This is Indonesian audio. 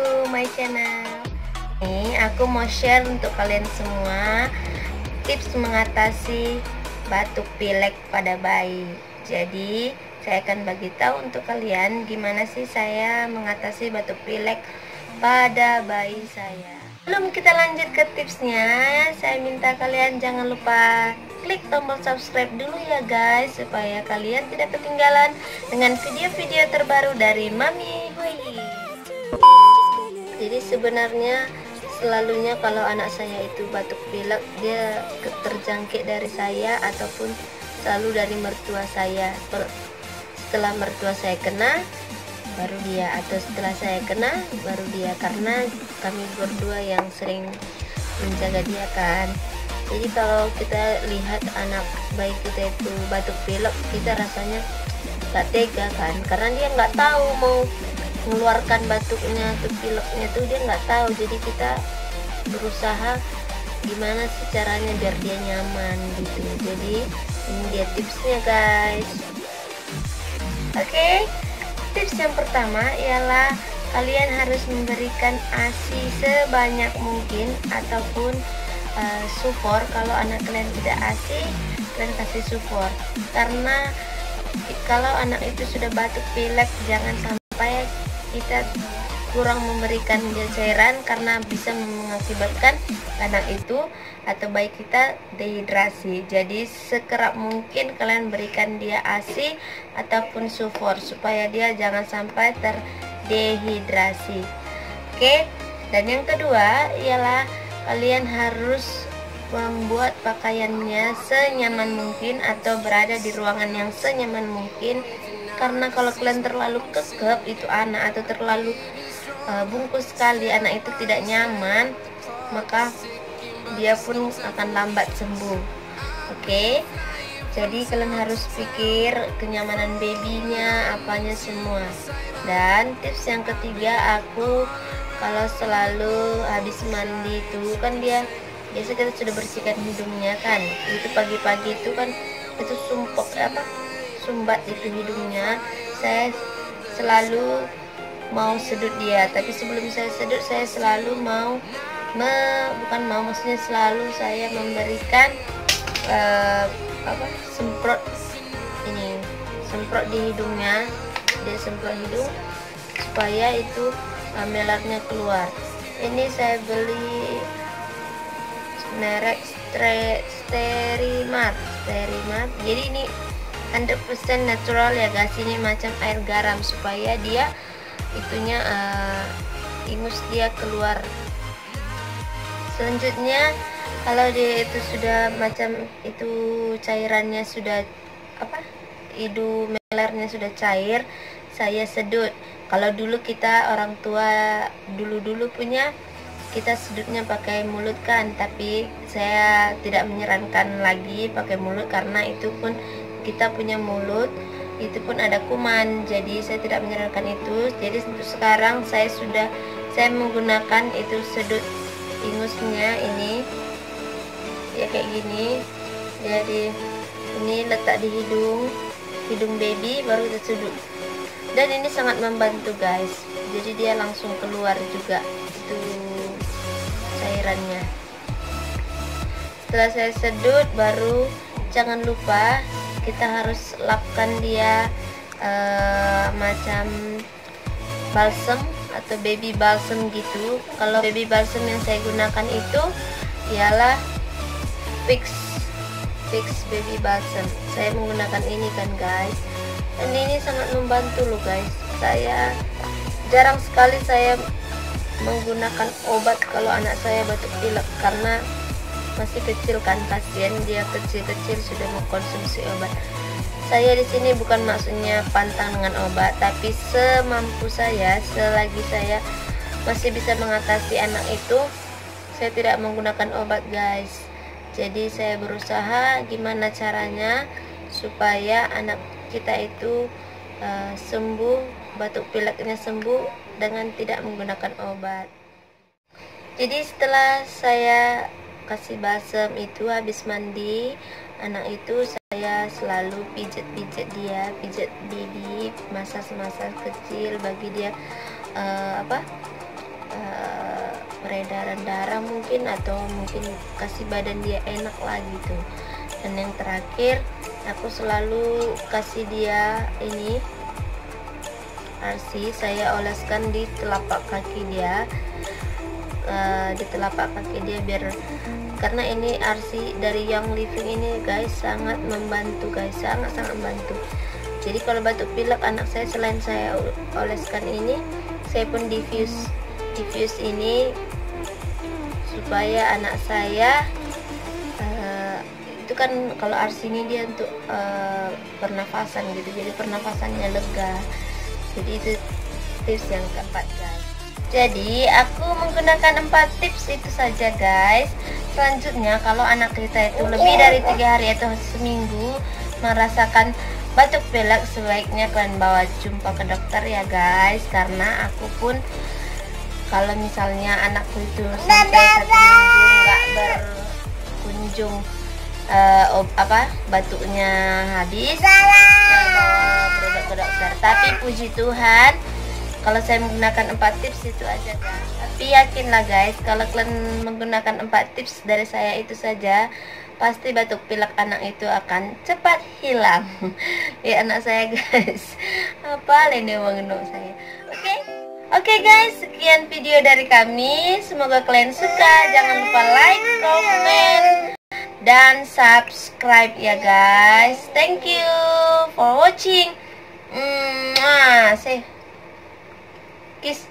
to my channel. Ini aku mau share untuk kalian semua tips mengatasi batuk pilek pada bayi. Jadi saya akan bagi tahu untuk kalian gimana sih saya mengatasi batuk pilek pada bayi saya. Sebelum kita lanjut ke tipsnya, saya minta kalian jangan lupa klik tombol subscribe dulu ya guys, supaya kalian tidak ketinggalan dengan video-video terbaru dari Mami Hui. Jadi sebenarnya selalunya kalau anak saya itu batuk pilek, dia terjangkit dari saya ataupun selalu dari mertua saya. Setelah mertua saya kena, baru dia, atau setelah saya kena, baru dia, karena kami berdua yang sering menjaga dia kan. Jadi kalau kita lihat anak bayi kita itu batuk pilek, kita rasanya gak tega kan, karena dia nggak tahu mau mengeluarkan batuknya atau pileknya tuh, dia nggak tahu. Jadi kita berusaha gimana sih caranya biar dia nyaman gitu. Jadi ini dia tipsnya guys. Oke, tips yang pertama ialah kalian harus memberikan ASI sebanyak mungkin ataupun sufor. Kalau anak kalian tidak ASI, kalian kasih sufor, karena kalau anak itu sudah batuk pilek, jangan sampai kita kurang memberikan dia cairan, karena bisa mengakibatkan anak itu atau bayi kita dehidrasi. Jadi sekerap mungkin kalian berikan dia ASI ataupun sufor supaya dia jangan sampai terdehidrasi. Oke, dan yang kedua ialah kalian harus membuat pakaiannya senyaman mungkin atau berada di ruangan yang senyaman mungkin, karena kalau kalian terlalu kekep itu anak, atau terlalu bungkus sekali, anak itu tidak nyaman, maka dia pun akan lambat sembuh. Oke, jadi kalian harus pikir kenyamanan babynya, apanya semua. Dan tips yang ketiga, aku kalau selalu habis mandi itu kan dia biasa kita sudah bersihkan hidungnya kan, itu pagi-pagi itu kan itu sumbat itu hidungnya. Saya selalu mau sedut dia, tapi sebelum saya sedut saya selalu maksudnya selalu saya memberikan semprot di hidungnya. Dia semprot hidung supaya itu melarnya keluar. Ini saya beli merek Sterimat. Jadi ini 100% natural ya guys. Ini macam air garam supaya dia itunya ingus dia keluar. Selanjutnya kalau dia itu sudah macam itu cairannya sudah hidung melarnya sudah cair, saya sedut. Kalau dulu kita orang tua dulu punya, kita sedutnya pakai mulut kan, tapi saya tidak menyarankan lagi pakai mulut, karena itu pun kita punya mulut itu pun ada kuman, jadi saya tidak menyarankan itu. Jadi untuk sekarang saya menggunakan itu sedut ingusnya ini ya kayak gini. Jadi ini letak di hidung baby, baru kita sedut, dan ini sangat membantu guys. Jadi dia langsung keluar juga itu cairannya. Setelah saya sedut, baru jangan lupa kita harus lapkan dia macam balsam atau baby balsam gitu. Kalau baby balsam yang saya gunakan itu ialah fix baby balsam. Saya menggunakan ini kan guys, dan ini sangat membantu loh guys. Saya jarang sekali saya menggunakan obat kalau anak saya batuk pilek, karena masih kecil kan, kasihan dia kecil-kecil sudah mengkonsumsi obat. Saya di sini bukan maksudnya pantang dengan obat, tapi semampu saya, selagi saya masih bisa mengatasi anak itu, saya tidak menggunakan obat guys. Jadi saya berusaha gimana caranya supaya anak kita itu sembuh, batuk pileknya sembuh dengan tidak menggunakan obat. Jadi setelah saya kasih balsam itu, habis mandi anak itu, saya selalu pijat baby, masas kecil bagi dia peredaran darah mungkin, atau mungkin kasih badan dia enak lagi tuh. Dan yang terakhir, aku selalu kasih dia ini RC. Saya oleskan di telapak kaki dia, biar, karena ini RC dari Young Living ini guys sangat membantu guys, sangat membantu. Jadi kalau batuk pilek anak saya, selain saya oleskan ini, saya pun diffuse ini supaya anak saya itu kan kalau RC ini dia untuk pernafasan gitu, jadi pernafasannya lega. Jadi itu tips yang keempat guys. Jadi aku menggunakan 4 tips itu saja guys. Selanjutnya kalau anak kita itu lebih dari 3 hari atau seminggu merasakan batuk pilek, sebaiknya kalian bawa jumpa ke dokter ya guys. Karena aku pun kalau misalnya anakku itu sampai 1 minggu nggak berkunjung batuknya habis, saya bawa berobat ke dokter. Tapi puji Tuhan, kalau saya menggunakan 4 tips itu aja guys. Tapi yakinlah guys, kalau kalian menggunakan 4 tips dari saya itu saja, pasti batuk pilek anak itu akan cepat hilang. Ya anak saya guys, apa ini mengenuk saya. Oke guys, sekian video dari kami. Semoga kalian suka. Jangan lupa like, comment, dan subscribe ya guys. Thank you for watching. Say kiss.